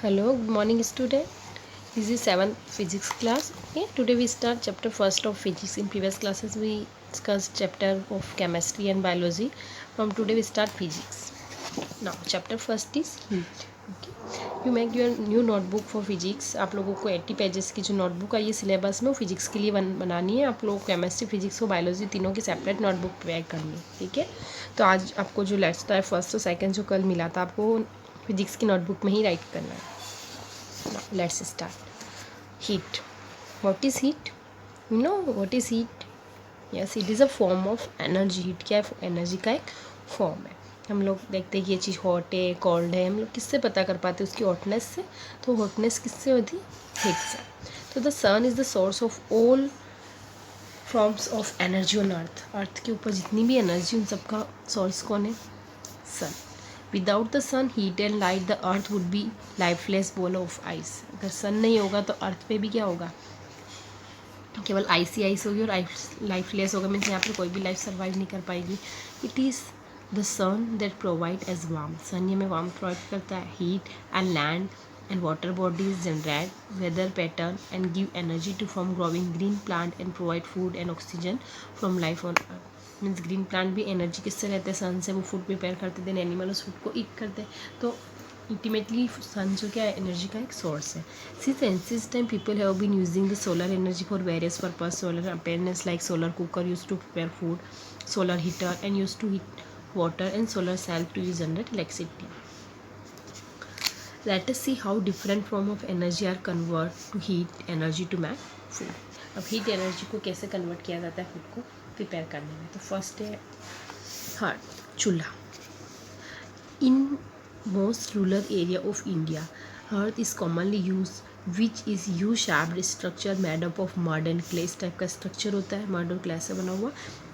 Hello, good morning, student. This is 7th physics class. Okay, today we start chapter first of physics. In previous classes, we discussed chapter of chemistry and biology. From today, we start physics. Now, chapter first is heat. Okay, you make your new notebook for physics. आप लोगों को 80 pages की जो notebook I है syllabus में वो physics के लिए बनानी है. आप लोगों को केमिस्ट्री, फिजिक्स और बायोलॉजी तीनों की सेपरेट नोटबुक प्रिपेयर करनी है. ठीक है, तो आज आपको जो लेट्स है फर्स्ट और सेकंड जो कल मिला था आपको फिजिक्स की नोटबुक में ही राइट करना है. Now let's start. Heat. What is heat? You know what is heat? Yes, it is a form of energy. Heat क्या है? एनर्जी का एक फॉर्म है. हम लोग देखते हैं कि ये चीज़ हॉट है, कोल्ड है. हम लोग किससे पता कर पाते हैं? उसकी हॉटनेस से. तो हॉटनेस किससे होती है? हीट से. तो the sun is the source of all forms of energy on earth. Earth के ऊपर जितनी भी एनर्जी उन सबका सोर्स कौन है? Sun. Without the sun heat and light the earth would be lifeless ball of ice. अगर सन नहीं होगा तो अर्थ पे भी क्या होगा? केवल आइस ही आइस होगी और लाइफलेस होगा. मीन्स यहाँ पर कोई भी लाइफ सर्वाइव नहीं कर पाएगी. It is the sun that provide us warm. Sun ही हमें वार्म प्रोवाइड करता है. Heat and land and water bodies generate weather pattern and give energy to form growing green plant and provide food and oxygen from life on earth. Means green plant भी energy किससे लेते हैं? सन से. वो food prepare करते हैं, animal उस food को ईट करते हैं. तो अल्टीमेटली सन जो क्या है? एनर्जी का एक सोर्स है. Since ancient time people have been using the solar energy for various purpose. Solar appearance like solar cooker use to prepare food, solar heater and use to heat water, and solar cell to generate electricity. Let us see how different form of energy are converted to heat energy to make food. अब heat energy को कैसे convert किया जाता है food को prepare करने में? तो फर्स्ट है चूल्हा. In most rural area of India earth is commonly use which is U shaped structure made up of mud and clay. इस टाइप का स्ट्रक्चर होता है, मड और क्ले से बना हुआ.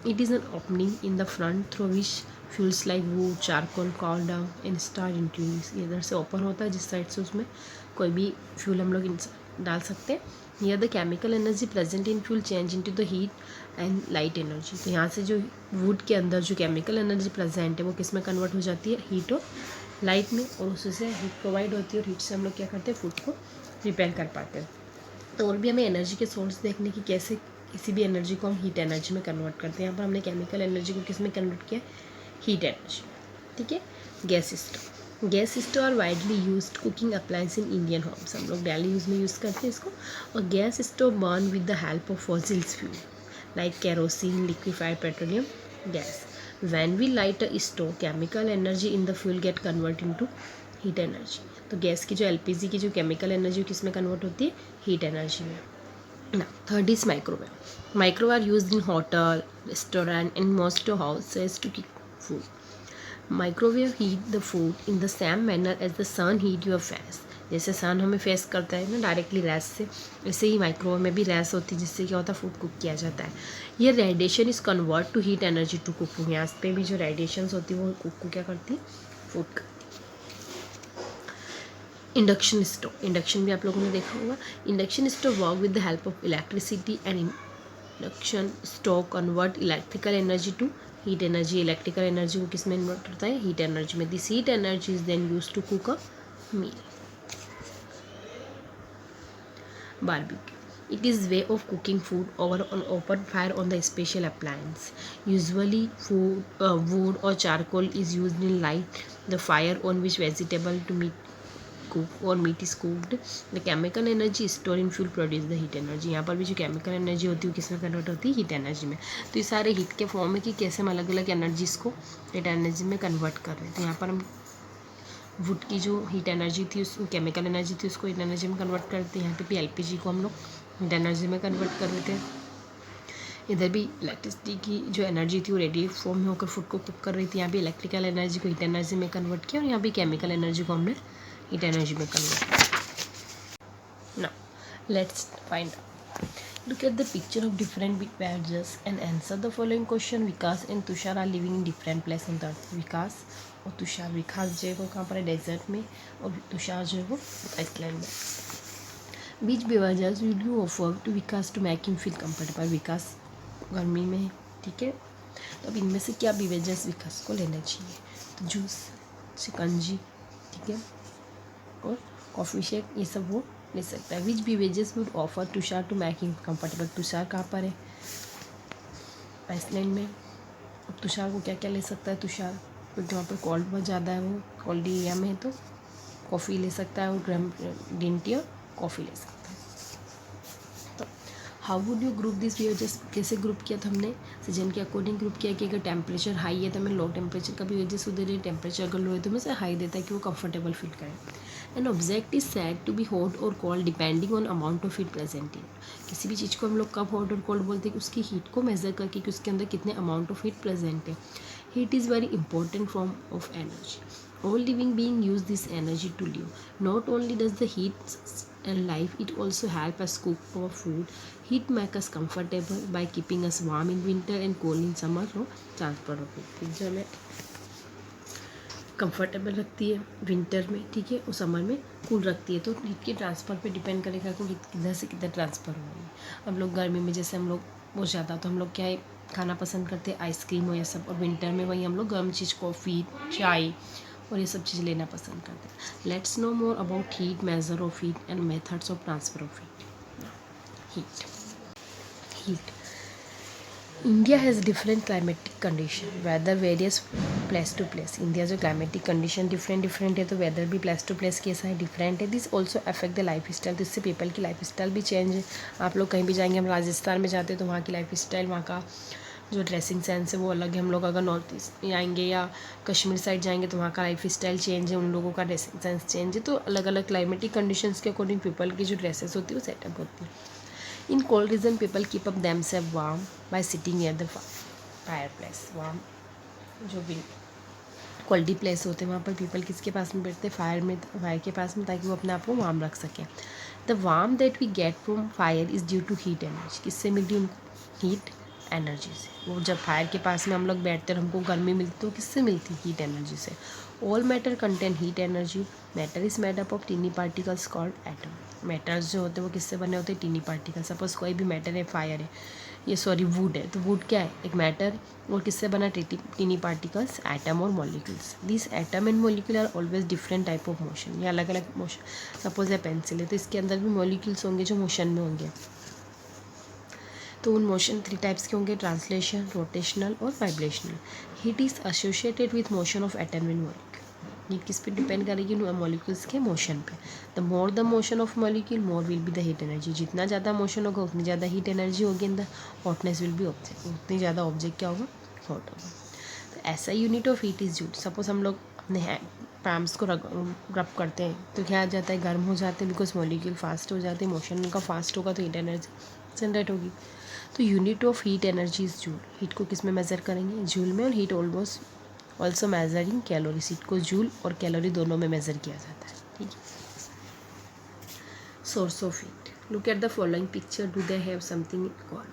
It is an opening in the front through which fuels like wood, charcoal, coal dung and straw introduce. इधर से ओपन होता है जिस साइड से उसमें कोई भी फ्यूल हम लोग डाल सकते हैं. Here the chemical energy present in fuel change into the heat and light energy. तो यहाँ से जो वुड के अंदर जो केमिकल एनर्जी प्रेजेंट है वो किस में कन्वर्ट हो जाती है? हीट और लाइट में. और उससे हीट प्रोवाइड होती है और हीट से हम लोग क्या करते हैं? फूड को प्रिपेयर कर पाते हैं. तो और भी हमें एनर्जी के सोर्स देखने की कैसे किसी भी एनर्जी को हम हीट एनर्जी में कन्वर्ट करते हैं. यहाँ पर हमने केमिकल एनर्जी को किस में कन्वर्ट किया? Heat energy. ठीक है. Gas stove. Gas stove are widely used cooking appliance in Indian homes. हम लोग डेली यूज़ में यूज़ करते हैं इसको. और gas stove burn with the help of fossils fuel like kerosene, liquefied petroleum gas. When we light a stove, chemical energy in the fuel get convert into heat energy. तो gas की जो LPG की जो chemical energy किस में convert होती है? Heat energy में. ना third is microwave. Microwave are used in hotel, restaurant and most houses to cook food. Microwave heat the food in the same manner as the sun heat your face. जैसे sun हमें face करता है ना directly रैस से, वैसे ही microwave में भी रैस होती है जिससे क्या होता है? फूड कुक किया जाता है. ये radiation is convert to heat energy to cook food. यहाँ पे भी जो रेडिएशंस होती है वो कुक को क्या करती है? फूड करती है. Induction stove. इंडक्शन भी आप लोगों ने देखा होगा. Induction stove work with the help of electricity and induction stove convert electrical energy to heat energy. Electrical energy को किस में कन्वर्ट होता है? हीट एनर्जी में. This heat energy is then use to cook a meal. Barbecue. It is way of cooking food over an open fire on the special appliance. Usually wood or charcoal is used in light the fire on which vegetable to meat cook or meat is cooked. The chemical energy stored in fuel produce the heat energy. यहाँ पर भी जो chemical energy होती है किस में convert होती है? हीट एनर्जी में. तो ये सारे हीट के फॉर्म है कि कैसे हम अलग अलग एनर्जीज को हीट एनर्जी में कन्वर्ट कर रहे हैं. तो यहाँ पर हम वुड की जो हीट एनर्जी थी उस केमिकल एनर्जी थी उसको हीट एनर्जी में कन्वर्ट करते हैं. यहाँ पे भी एलपीजी को हम लोग हीट एनर्जी में कन्वर्ट कर देते हैं. इधर भी इलेक्ट्रिसिटी की जो एनर्जी थी वो रेडिएट फॉर्म में होकर फूड को कुक कर रही थी. यहाँ भी इलेक्ट्रिकल एनर्जी को हीट एनर्जी में कन्वर्ट किया और यहाँ भी केमिकल एनर्जी को हमने हीट एनर्जी में कन्वर्ट किया. Now let's find out. Look at the picture of different badges and answer the following question. Vikas and Tushar are living in different place on the earth. विकास और तुषार. विकास जो है वो कहाँ पर है? डेजर्ट में. और तुषार जो है वो आइसलैंड में. Which beverages will you offer to Vikas to make him feel comfortable? विकास गर्मी में है. ठीक है. तो अब इनमें से क्या बेवरेजेस विकास को लेना चाहिए? तो जूस, शिकंजी, ठीक है, और कॉफ़ी शेक, ये सब वो ले सकता है। Which beverages would offer Tushar to make him comfortable. Tushar कहाँ पर है? आइसलैंड में। अब तुषार को क्या क्या ले सकता है तुषार, क्योंकि वहाँ पर कोल्ड बहुत ज़्यादा है, वो कोल्ड एरिया में है, तो कॉफ़ी ले सकता है, वो ग्रीन टी और कॉफ़ी ले सकता है। तो how would you group this wages, कैसे ग्रुप किया था हमने? सीजन के अकॉर्डिंग ग्रुप किया कि अगर टेम्परेचर हाई है तो हमें लो टेम्परेचर का भी वेजेस दे रही है, टेम्परेचर अगर लो है तो हमें से हाई देता है कि वो कंफर्टेबल फील करें। An object is said to be hot और cold depending on amount of heat present in. किसी भी चीज़ को हम लोग कब हॉट और कोल्ड बोलते हैं कि उसकी हीट को मेजर करके कि उसके अंदर कितने अमाउंट ऑफ हीट प्रेजेंट है। Heat is very important form of energy. All living beings use this energy to live. Not only does the heat and life, it also helps us cook our food. Heat makes us comfortable by keeping us warm in winter and cold in summer. So transfer of heat जो हमें comfortable रखती है winter में, ठीक है, और summer में cool रखती है। तो हीट के ट्रांसफ़र पे डिपेंड करेगा कि किधर से किधर ट्रांसफ़र हो रही है। अब लोग गर्मी में जैसे हम लोग बहुत ज़्यादा, तो हम लोग क्या है खाना पसंद करते हैं आइसक्रीम हो या सब, और विंटर में वही हम लोग गर्म चीज़ कॉफ़ी चाय और ये सब चीज़ लेना पसंद करते हैं। Let's know more about heat, measure of heat and methods of transfer of heat. Heat India has different climatic condition, weather various place to place. India जो क्लाइमेटिक कंडीशन डिफरेंट है, तो वेदर भी प्लेस टू प्लेस कैसा है, different है। This also affect the life style, तो इससे people की लाइफ स्टाइल भी चेंज है। आप लोग कहीं भी जाएंगे, हम राजस्थान में जाते हैं तो वहाँ की लाइफ स्टाइल, वहाँ का जो ड्रेसिंग सेंस है वो अलग है। हम लोग अगर नॉर्थ ईस्ट आएंगे या कश्मीर साइड जाएंगे तो वहाँ का लाइफ स्टाइल चेंज है, उन लोगों का ड्रेसिंग सेंस चेंज है। तो अलग अलग क्लाइमेटिक कंडीशंस के अकॉर्डिंग पीपल की जो ड्रेसेस होती है वो सेटअप होती है। In cold region people keep up themself warm by sitting near the fire place. Warm जो भी कोल्डी प्लेस होते हैं वहाँ पर पीपल किसके पास में बैठते हैं? फायर के पास में, ताकि वो अपने आप को वार्म रख सकें। The warm that we get from fire is due to heat energy. किससे मिलती है उनको? हीट एनर्जी से। वो जब फायर के पास में हम लोग बैठते हैं और हमको गर्मी मिलती है तो किससे मिलती है? हीट एनर्जी से। All matter contain heat energy. Matter is made up of tiny particles called atom. Matters जो होते हैं वो किससे बने होते हैं? Tiny particle. सपोज कोई भी मैटर है, फायर है, ये सॉरी वुड है, तो वुड क्या है? एक मैटर, और किससे बना? टीनी पार्टिकल्स, एटम और molecules. This atom and molecule are always different type of motion. ये अलग अलग मोशन। सपोज है पेंसिल है, तो इसके अंदर भी मॉलिक्यूल्स होंगे जो मोशन में होंगे। तो उन मोशन 3 टाइप्स के होंगे, ट्रांसलेशन, रोटेशनल और vibrational. Heat is associated with motion of atom and molecule. Heat किस पे डिपेंड करेगी? मॉलिक्यूल्स के मोशन पे। The more the motion of molecule more will be the heat energy. जितना ज़्यादा मोशन होगा उतनी ज़्यादा हीट एनर्जी होगी अंदर। हॉटनेस विल बी ऑब्जेक्ट, उतनी ज़्यादा ऑब्जेक्ट क्या होगा? हॉट होगा। तो ऐसा unit of heat is joule. Suppose हम लोग अपने पैम्स को रब करते हैं तो क्या आ जाता है? गर्म हो जाते हैं, बिकॉज मॉलिक्यूल फास्ट हो जाते हैं, मोशन उनका फास्ट होगा तो हीट एनर्जी जनरेट होगी। तो unit of heat energy is joule. Heat को किस में मेज़र करेंगे? जूल में। और heat also measuring calories. Heat को जूल और कैलोरी दोनों में मेज़र किया जाता है, ठीक है। Source of heat, look at the following picture, do they have something in common?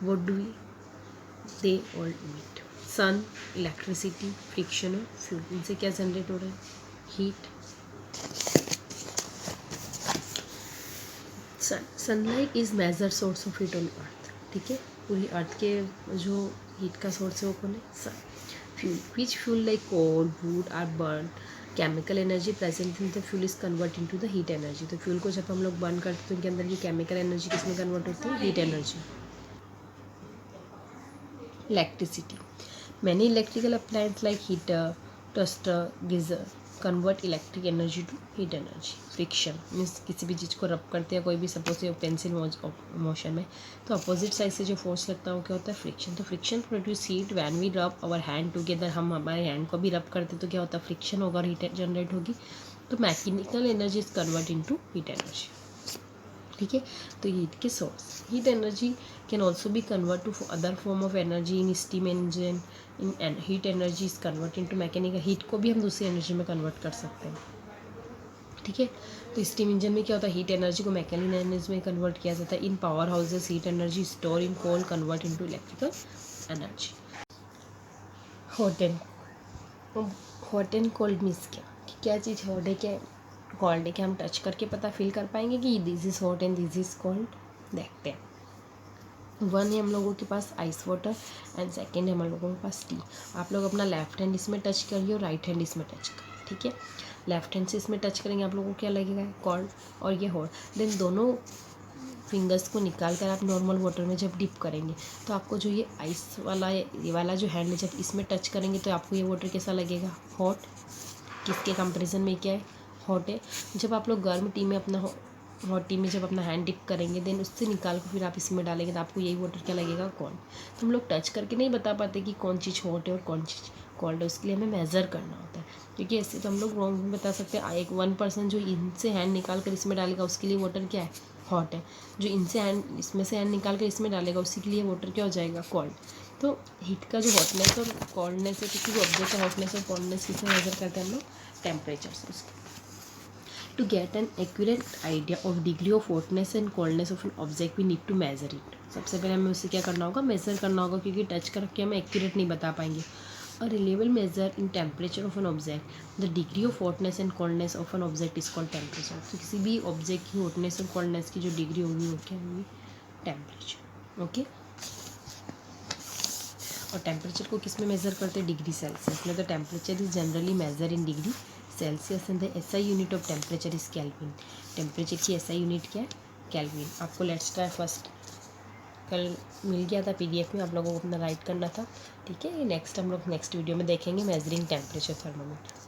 What do they all meet? Sun, electricity, friction और फ्यूल। इनसे क्या जनरेट हो रहा है? Heat. Sunlight is major source of heat on earth, ठीक है। पूरी अर्थ के जो हीट का सोर्स है वो कौन है? Sun. Fuel, which fuel like coal, wood are burn, chemical energy present in the fuel is convert into the heat energy. तो फ्यूल को जब हम लोग बर्न करते हैं तो उनके अंदर की केमिकल एनर्जी किसमें कन्वर्ट होती है? Heat energy. Electricity, many electrical appliance like heater, toaster, geyser convert electric energy to heat energy. Friction means किसी भी चीज़ को रब करते हैं, कोई भी सपोज पेंसिल मोशन में, तो अपोजिट साइड से जो फोर्स लगता है वो क्या होता है? फ्रिक्शन। तो friction produce heat when we rub our hand together. हम हमारे हैंड को भी रब करते तो क्या होता है? फ्रिक्शन होगा और हीट जनरेट होगी। तो mechanical energy is convert into heat energy, ठीक है। तो हीट के source, heat energy can also be convert to other form of energy in steam engine. In heat energy is convert into mechanical. Heat को भी हम दूसरी energy में convert कर सकते हैं, ठीक है। तो स्टीम इंजन में क्या होता है? हीट एनर्जी को मैकेनिकल एनर्जी में कन्वर्ट किया जाता है। In power houses heat energy store in coal convert into electrical energy. Hot and cold means क्या चीज़ हॉट है, क्या कोल्ड है? क्या हम टच करके पता फील कर पाएंगे कि this is hot and this is cold? देखते हैं। 1 है हम लोगों के पास आइस वाटर एंड 2 है हम लोगों के पास टी। आप लोग अपना लेफ्ट हैंड इसमें टच करिए और राइट हैंड इसमें टच करिए। ठीक है। लेफ्ट हैंड से इसमें टच करेंगे, आप लोगों को क्या लगेगा, कोल्ड, और ये हॉट। देन दोनों फिंगर्स को निकाल कर आप नॉर्मल वाटर में जब डिप करेंगे तो आपको जो ये आइस वाला, ये वाला जो हैंड है, जब इसमें टच करेंगे तो आपको ये वाटर कैसा लगेगा, हॉट। किसके कंपैरिजन में क्या है, हॉट है। जब आप लोग गर्म टी में अपना हॉट टी में जब अपना हैंड डिप करेंगे, देन उससे निकाल कर फिर आप इसमें डालेंगे तो आपको यही वाटर क्या लगेगा, कोल्ड। तो हम लोग टच करके नहीं बता पाते कि कौन चीज़ हॉट है और कौन चीज़ कोल्ड है, उसके लिए हमें मेज़र करना होता है। क्योंकि ऐसे तो हम लोग रॉन्ग भी बता सकते हैं। एक 1% जो इनसे हैंड निकाल कर इसमें डालेगा उसके लिए वाटर क्या है, हॉट है। जो इनसे हैंड, इसमें से हैंड निकाल कर इसमें डालेगा उसी के लिए वाटर क्या हो जाएगा, कोल्ड। तो हीट का जो हॉटनेस और कोल्डनेस है, किसी भी ऑब्जेक्ट का हॉटनेस और कोल्डनेस किससे मेजर करते हैं हम लोग, टेम्परेचर से। उसके to get an accurate idea of degree of hotness and coldness of an object we need to measure it. सबसे पहले हमें उसे क्या करना होगा, मेजर करना होगा, क्योंकि टच करके हम एक्यूरेट नहीं बता पाएंगे। A reliable measure in temperature of an object, the degree of hotness and coldness of an object is called temperature। तो किसी भी ऑब्जेक्ट की हॉटनेस और कोल्डनेस की जो डिग्री होगी वो क्या होगी, टेम्परेचर। ओके। और टेम्परेचर को किस में मेज़र करते हैं, डिग्री सेल्सियस में। तो temperature is generally measure in degree Celsius and the SI unit of temperature is kelvin. Temperature की एसआई यूनिट क्या है, केल्विन। आपको लेट्स ट्राई फर्स्ट कल मिल गया था पीडीएफ में, आप लोगों को अपना राइट करना था, ठीक है। ये नेक्स्ट हम लोग नेक्स्ट वीडियो में देखेंगे, मेजरिंग टेम्परेचर थर्मोमीटर।